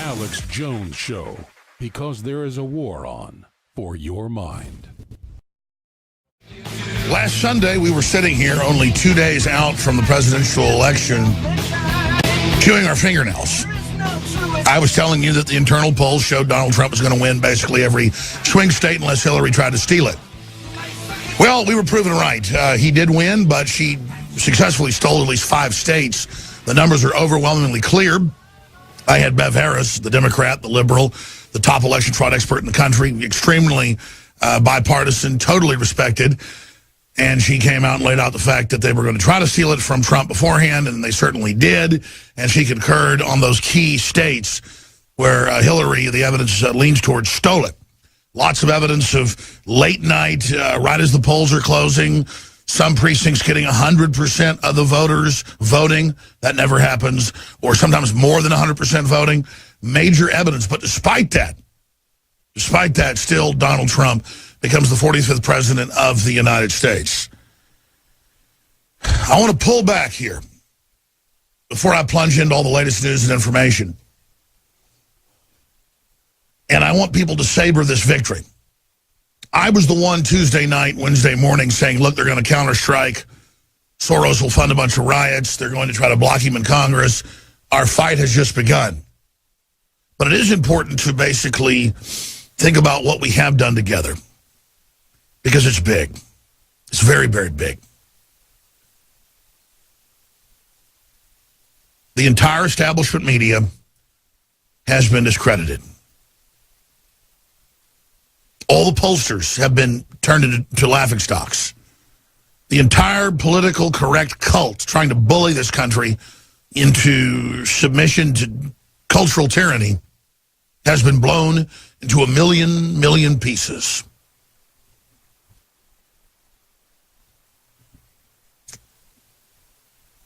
Alex Jones Show, because there is a war on for your mind. Last Sunday, we were sitting here only 2 days out from the presidential election, chewing our fingernails. I was telling you that the internal polls showed Donald Trump was going to win basically every swing state unless Hillary tried to steal it. Well, we were proven right. He did win, but she successfully stole at least 5 states. The numbers are overwhelmingly clear. I had Bev Harris, the Democrat, the liberal, the top election fraud expert in the country, extremely bipartisan, totally respected. And she came out and laid out the fact that they were going to try to steal it from Trump beforehand, and they certainly did. And she concurred on those key states where Hillary, the evidence leans towards, stole it. Lots of evidence of late night, right as the polls are closing, some precincts getting 100% of the voters voting. That never happens. Or sometimes more than 100% voting. Major evidence. But despite that, still Donald Trump becomes the 45th president of the United States. I want to pull back here before I plunge into all the latest news and information. And I want people to savor this victory. I was the one Tuesday night, Wednesday morning saying, look, they're going to counterstrike. Soros will fund a bunch of riots. They're going to try to block him in Congress. Our fight has just begun. But it is important to basically think about what we have done together, because it's big. It's very, very big. The entire establishment media has been discredited. All the pollsters have been turned into laughingstocks. The entire political correct cult trying to bully this country into submission to cultural tyranny has been blown into a million pieces.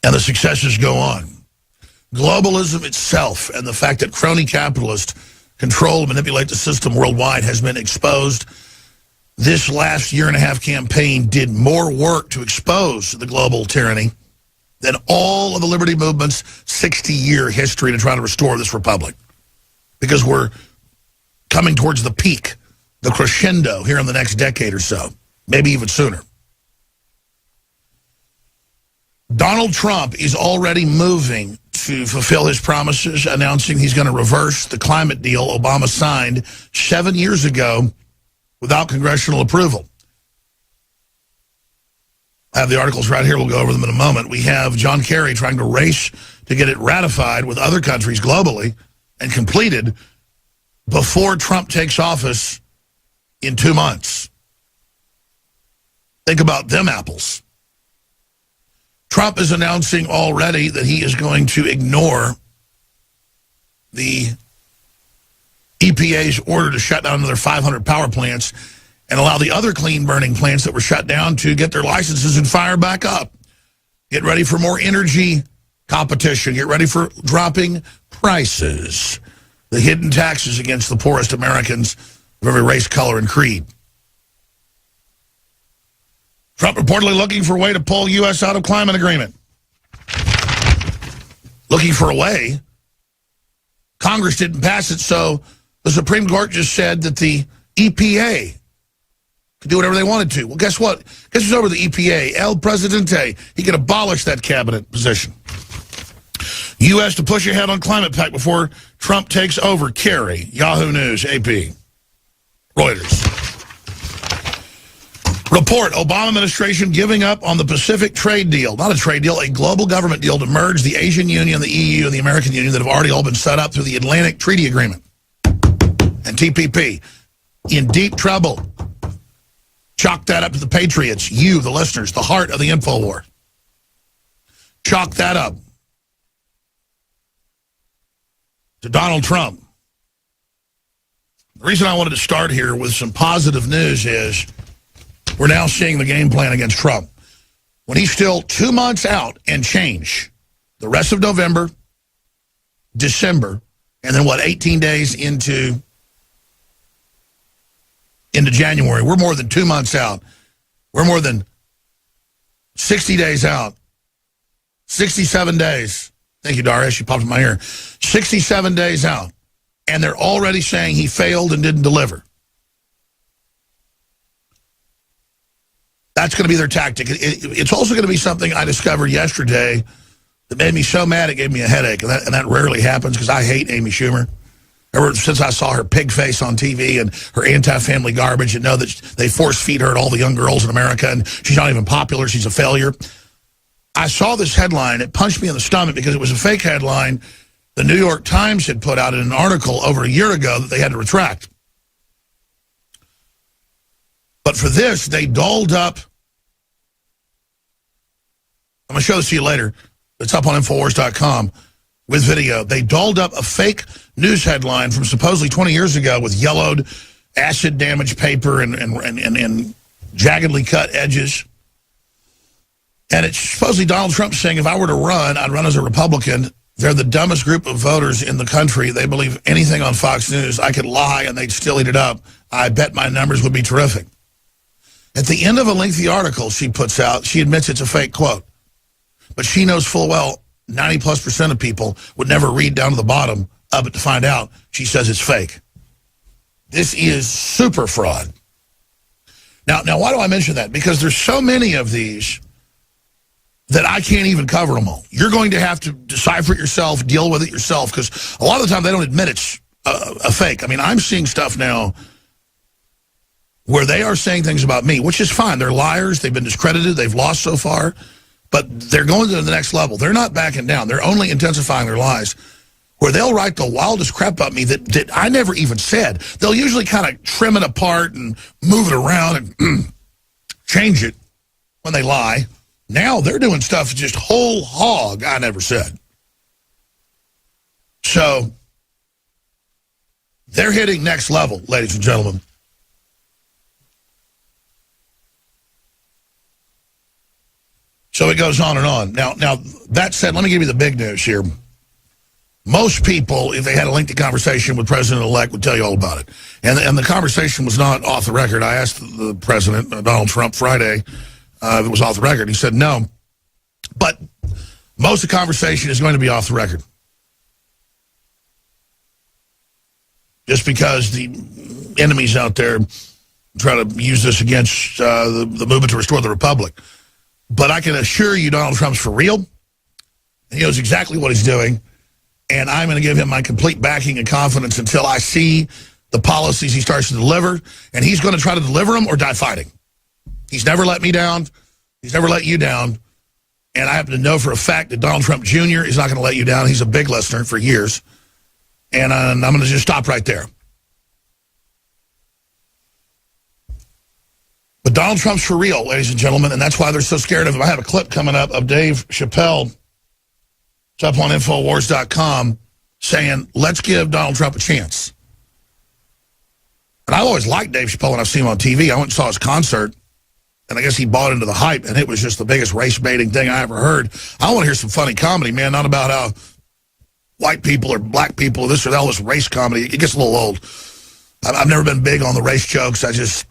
And the successes go on. Globalism itself and the fact that crony capitalists control and manipulate the system worldwide has been exposed. This last year-and-a-half campaign did more work to expose the global tyranny than all of the liberty movement's 60-year history to try to restore this republic. Because we're coming towards the peak, the crescendo here in the next decade or so, maybe even sooner. Donald Trump is already moving to fulfill his promises, announcing he's going to reverse the climate deal Obama signed 7 years ago without congressional approval. I have the articles right here. We'll go over them in a moment. We have John Kerry trying to race to get it ratified with other countries globally and completed before Trump takes office in 2 months. Think about them apples. Trump is announcing already that he is going to ignore the EPA's order to shut down another 500 power plants and allow the other clean-burning plants that were shut down to get their licenses and fire back up. Get ready for more energy competition. Get ready for dropping prices. The hidden taxes against the poorest Americans of every race, color, and creed. Trump reportedly looking for a way to pull U.S. out of climate agreement. Looking for a way. Congress didn't pass it, so the Supreme Court just said that the EPA could do whatever they wanted to. Well, guess what? Guess who's over the EPA? El Presidente. He could abolish that cabinet position. U.S. to push ahead on climate pact before Trump takes over. Kerry, Yahoo News, AP, Reuters. Report, Obama administration giving up on the Pacific trade deal. Not a trade deal, a global government deal to merge the Asian Union, the EU, and the American Union that have already all been set up through the Atlantic Treaty Agreement and TPP. In deep trouble. Chalk that up to the patriots, you, the listeners, the heart of the InfoWar. Chalk that up to Donald Trump. The reason I wanted to start here with some positive news is we're now seeing the game plan against Trump. When he's still 2 months out and change, the rest of November, December, and then, 18 days into January. We're more than 2 months out. We're more than 60 days out. 67 days. Thank you, Darius. You popped in my ear. 67 days out and they're already saying he failed and didn't deliver. That's going to be their tactic. It's also going to be something I discovered yesterday that made me so mad it gave me a headache, and that rarely happens because I hate Amy Schumer. Ever since I saw her pig face on TV and her anti-family garbage and know that they force-feed her to all the young girls in America and she's not even popular, she's a failure. I saw this headline. It punched me in the stomach because it was a fake headline the New York Times had put out in an article over a year ago that they had to retract. But for this, they dolled up. I'm going to show this to you later. It's up on Infowars.com with video. They dolled up a fake news headline from supposedly 20 years ago with yellowed, acid-damaged paper and jaggedly cut edges. And it's supposedly Donald Trump saying, if I were to run, I'd run as a Republican. They're the dumbest group of voters in the country. They believe anything on Fox News. I could lie and they'd still eat it up. I bet my numbers would be terrific. At the end of a lengthy article she puts out, she admits it's a fake quote. But she knows full well 90+% of people would never read down to the bottom of it to find out she says it's fake. This is super fraud. Now, why do I mention that? Because there's so many of these that I can't even cover them all. You're going to have to decipher it yourself, deal with it yourself, because a lot of the time they don't admit it's a fake. I mean, I'm seeing stuff now where they are saying things about me, which is fine. They're liars. They've been discredited. They've lost so far. But they're going to the next level. They're not backing down. They're only intensifying their lies, where they'll write the wildest crap about me that I never even said. They'll usually kind of trim it apart and move it around and change it when they lie. Now they're doing stuff just whole hog I never said. So they're hitting next level, ladies and gentlemen. So it goes on and on. Now, that said, let me give you the big news here. Most people, if they had a lengthy conversation with President-elect, would tell you all about it. And the conversation was not off the record. I asked the president, Donald Trump, Friday, if it was off the record. He said no. But most of the conversation is going to be off the record. Just because the enemies out there try to use this against the movement to restore the republic. But I can assure you Donald Trump's for real. He knows exactly what he's doing. And I'm going to give him my complete backing and confidence until I see the policies he starts to deliver. And he's going to try to deliver them or die fighting. He's never let me down. He's never let you down. And I happen to know for a fact that Donald Trump Jr. is not going to let you down. He's a big listener for years. And I'm going to just stop right there. But Donald Trump's for real, ladies and gentlemen, and that's why they're so scared of him. I have a clip coming up of Dave Chappelle. It's up on Infowars.com saying, let's give Donald Trump a chance. And I've always liked Dave Chappelle when I've seen him on TV. I went and saw his concert, and I guess he bought into the hype, and it was just the biggest race-baiting thing I ever heard. I want to hear some funny comedy, man, not about how white people or black people or this or that, all this race comedy. It gets a little old. I've never been big on the race jokes. It's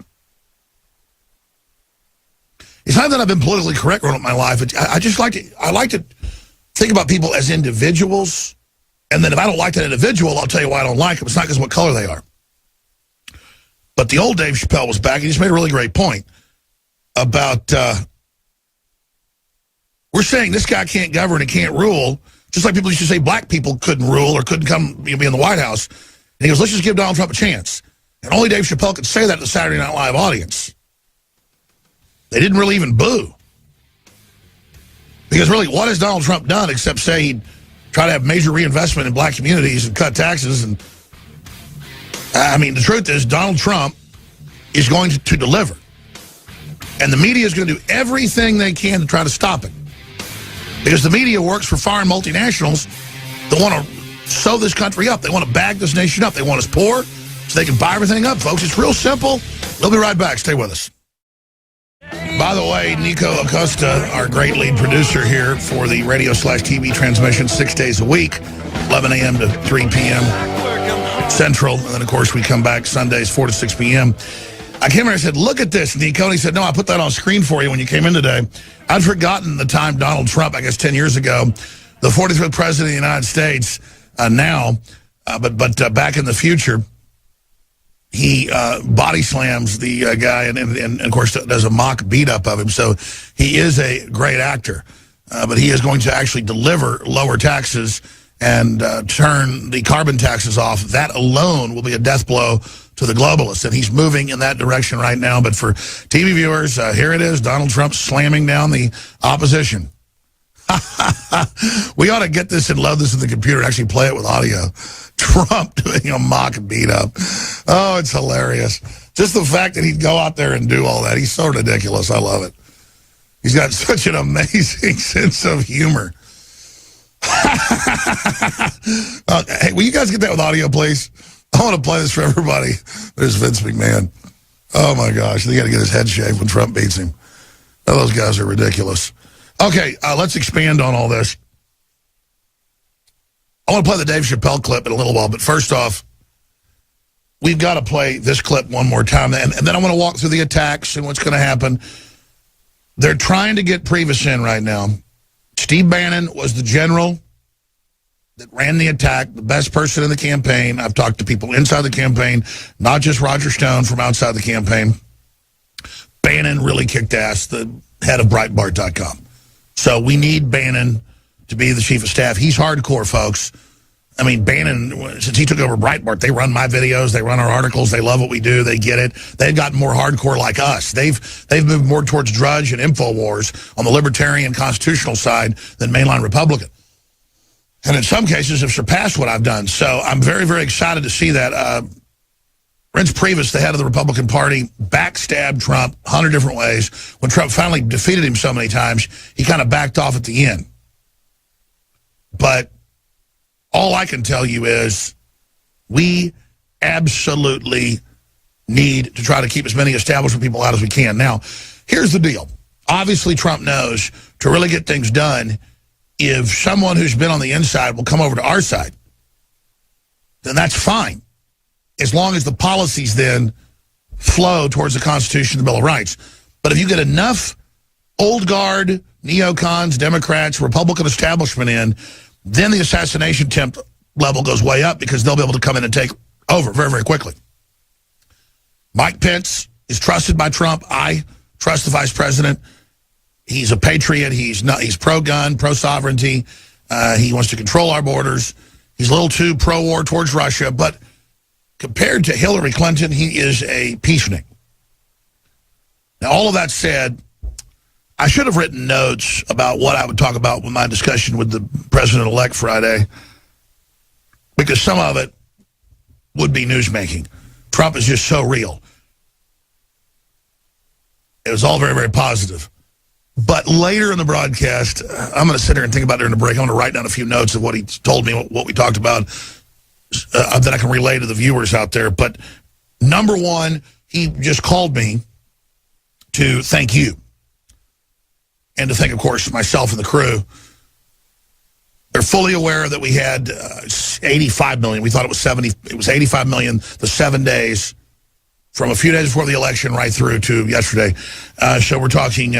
not that I've been politically correct growing up my life. I just like to think about people as individuals, and then if I don't like that individual, I'll tell you why I don't like them. It's not because of what color they are. But the old Dave Chappelle was back, and he just made a really great point about we're saying this guy can't govern and can't rule, just like people used to say black people couldn't rule or couldn't come be in the White House. And he goes, let's just give Donald Trump a chance. And only Dave Chappelle could say that to the Saturday Night Live audience. They didn't really even boo. Because really, what has Donald Trump done except say he'd try to have major reinvestment in black communities and cut taxes? And I mean, the truth is, Donald Trump is going to deliver. And the media is going to do everything they can to try to stop it. Because the media works for foreign multinationals that want to sew this country up. They want to bag this nation up. They want us poor so they can buy everything up, folks. It's real simple. We'll be right back. Stay with us. By the way, Nico Acosta, our great lead producer here for the radio/TV transmission 6 days a week, 11 a.m. to 3 p.m. Central. And then, of course, we come back Sundays, 4 to 6 p.m. I came here and I said, look at this, Nico. And he said, no, I put that on screen for you when you came in today. I'd forgotten the time Donald Trump, I guess 10 years ago, the 43rd president of the United States, But back in the future, he body slams the guy and, of course, does a mock beat-up of him. So he is a great actor. But he is going to actually deliver lower taxes and turn the carbon taxes off. That alone will be a death blow to the globalists. And he's moving in that direction right now. But for TV viewers, here it is, Donald Trump slamming down the opposition. We ought to get this and load this in the computer and actually play it with audio. Trump doing a mock beat-up. Oh, it's hilarious. Just the fact that he'd go out there and do all that. He's so ridiculous. I love it. He's got such an amazing sense of humor. Hey, will you guys get that with audio, please? I want to play this for everybody. There's Vince McMahon. Oh, my gosh. They got to get his head shaved when Trump beats him. Oh, those guys are ridiculous. Okay, let's expand on all this. I want to play the Dave Chappelle clip in a little while, but first off, we've got to play this clip one more time, and then I want to walk through the attacks and what's going to happen. They're trying to get Priebus in right now. Steve Bannon was the general that ran the attack, the best person in the campaign. I've talked to people inside the campaign, not just Roger Stone from outside the campaign. Bannon really kicked ass, the head of Breitbart.com. So we need Bannon to be the chief of staff. He's hardcore, folks. I mean, Bannon, since he took over Breitbart, they run my videos, they run our articles, they love what we do, they get it. They've gotten more hardcore like us. They've moved more towards Drudge and InfoWars on the libertarian constitutional side than mainline Republican. And in some cases have surpassed what I've done. So I'm very, very excited to see that. Reince Priebus, the head of the Republican Party, backstabbed Trump 100 different ways. When Trump finally defeated him so many times, he kind of backed off at the end. But all I can tell you is we absolutely need to try to keep as many establishment people out as we can. Now, here's the deal. Obviously, Trump knows to really get things done, if someone who's been on the inside will come over to our side, then that's fine, as long as the policies then flow towards the Constitution and the Bill of Rights. But if you get enough old guard, neocons, Democrats, Republican establishment in, then the assassination attempt level goes way up because they'll be able to come in and take over very, very quickly. Mike Pence is trusted by Trump. I trust the vice president. He's a patriot. He's pro-gun, pro-sovereignty. He wants to control our borders. He's a little too pro-war towards Russia. But compared to Hillary Clinton, he is a peacenik. Now, all of that said, I should have written notes about what I would talk about with my discussion with the president-elect Friday, because some of it would be newsmaking. Trump is just so real. It was all very, very positive. But later in the broadcast, I'm going to sit here and think about it during the break. I'm going to write down a few notes of what he told me, what we talked about, that I can relay to the viewers out there. But number one, he just called me to thank you. And to thank, of course, myself and the crew. They're fully aware that we had 85 million. We thought it was 70. It was 85 million the 7 days from a few days before the election right through to yesterday. So we're talking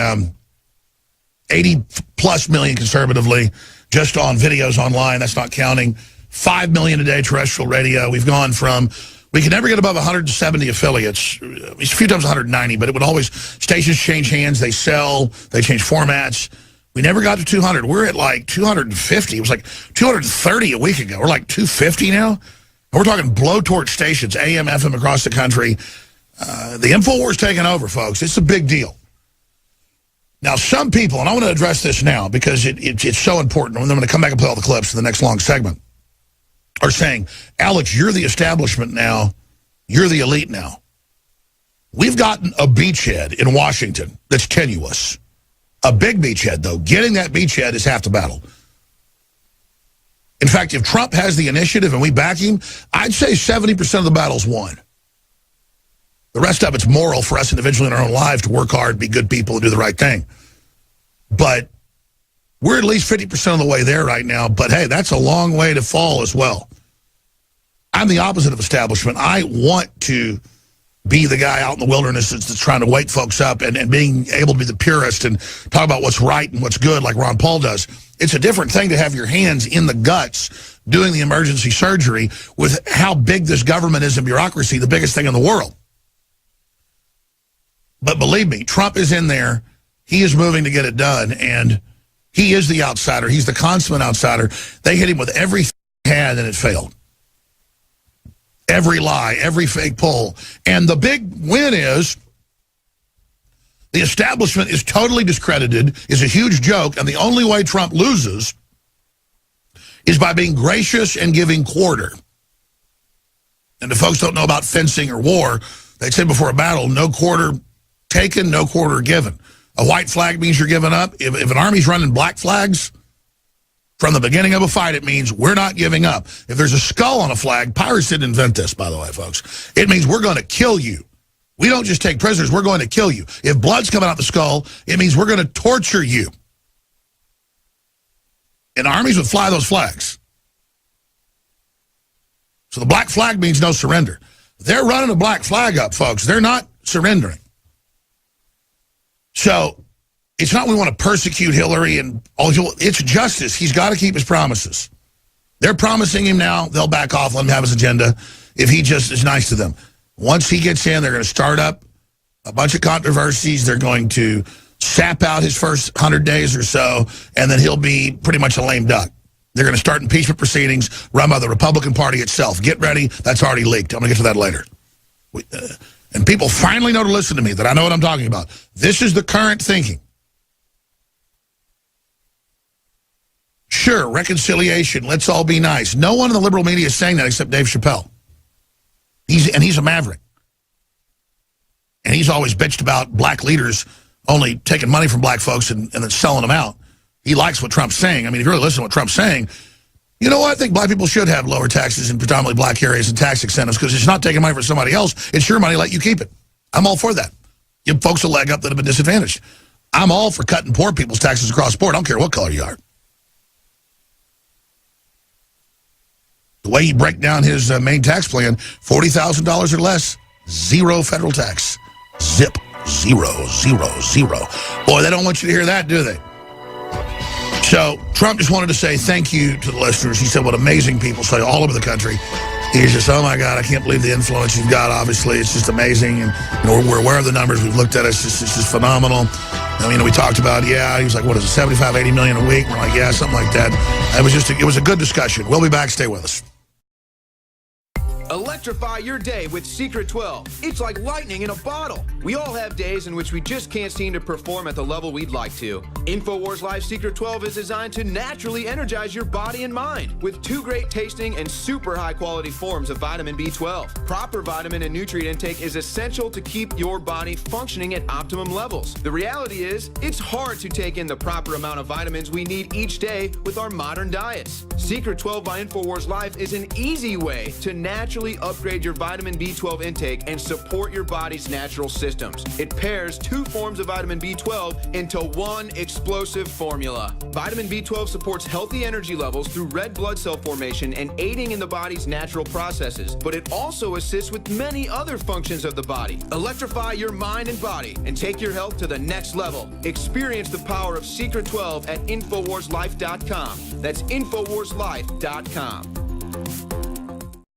80-plus million conservatively just on videos online. That's not counting 5 million a day terrestrial radio. We've gone from... We could never get above 170 affiliates. A few times 190, but it would always... Stations change hands, they sell, they change formats. We never got to 200. We're at like 250. It was like 230 a week ago. We're like 250 now. And we're talking blowtorch stations, AM, FM across the country. The InfoWars taking over, folks. It's a big deal. Now, some people, and I want to address this now because it's so important, and I'm going to come back and play all the clips in the next long segment, are saying, Alex, you're the establishment now. You're the elite now. We've gotten a beachhead in Washington that's tenuous. A big beachhead, though. Getting that beachhead is half the battle. In fact, if Trump has the initiative and we back him, I'd say 70% of the battle's won. The rest of it's moral for us individually in our own lives to work hard, be good people, and do the right thing. But we're at least 50% of the way there right now. But, hey, that's a long way to fall as well. I'm the opposite of establishment. I want to be the guy out in the wilderness that's trying to wake folks up and being able to be the purist and talk about what's right and what's good like Ron Paul does. It's a different thing to have your hands in the guts doing the emergency surgery with how big this government is in bureaucracy, the biggest thing in the world. But believe me, Trump is in there. He is moving to get it done, and he is the outsider. He's the consummate outsider. They hit him with everything he had, and it failed. Every lie, every fake poll. And the big win is the establishment is totally discredited, is a huge joke, and the only way Trump loses is by being gracious and giving quarter. And if folks don't know about fencing or war, they say before a battle, no quarter taken, no quarter given. A white flag means you're giving up. If an army's running black flags, from the beginning of a fight, it means we're not giving up. If there's a skull on a flag, pirates didn't invent this, by the way, folks. It means we're going to kill you. We don't just take prisoners, we're going to kill you. If blood's coming out the skull, it means we're going to torture you. And armies would fly those flags. So the black flag means no surrender. They're running a black flag up, folks. They're not surrendering. So it's not we want to persecute Hillary and all. It's justice. He's got to keep his promises. They're promising him now. They'll back off, let him have his agenda if he just is nice to them. Once he gets in, they're going to start up a bunch of controversies. They're going to sap out his first 100 days or so, and then he'll be pretty much a lame duck. They're going to start impeachment proceedings run by the Republican Party itself. Get ready. That's already leaked. I'm going to get to that later. And people finally know to listen to me, that I know what I'm talking about. This is the current thinking. Sure, reconciliation, let's all be nice. No one in the liberal media is saying that except Dave Chappelle. He's a maverick. And he's always bitched about black leaders only taking money from black folks and then selling them out. He likes what Trump's saying. I mean, if you really listen to what Trump's saying, you know what? I think black people should have lower taxes in predominantly black areas and tax incentives because it's not taking money from somebody else. It's your money, let you keep it. I'm all for that. Give folks a leg up that have been disadvantaged. I'm all for cutting poor people's taxes across the board. I don't care what color you are. The way you break down his main tax plan, $40,000 or less, zero federal tax. Zip. Zero, zero, zero. Boy, they don't want you to hear that, do they? So Trump just wanted to say thank you to the listeners. He said what amazing people say all over the country. He's just, oh, my God, I can't believe the influence you've got, obviously. It's just amazing. And we're aware of the numbers. We've looked at it. It's just phenomenal. I mean, we talked about, he was like, what is it, 75, 80 million a week? We're like, yeah, something like that. It was a good discussion. We'll be back. Stay with us. Electrify your day with Secret 12. It's like lightning in a bottle. We all have days in which we just can't seem to perform at the level we'd like to. InfoWars Life Secret 12 is designed to naturally energize your body and mind with 2 great tasting and super high quality forms of vitamin B12. Proper vitamin and nutrient intake is essential to keep your body functioning at optimum levels. The reality is, it's hard to take in the proper amount of vitamins we need each day with our modern diets. Secret 12 by InfoWars Life is an easy way to naturally upgrade your vitamin B12 intake and support your body's natural systems. It pairs 2 forms of vitamin B12 into one explosive formula. Vitamin B12 supports healthy energy levels through red blood cell formation and aiding in the body's natural processes, but it also assists with many other functions of the body. Electrify your mind and body and take your health to the next level. Experience the power of Secret 12 at InfoWarsLife.com. That's InfoWarsLife.com.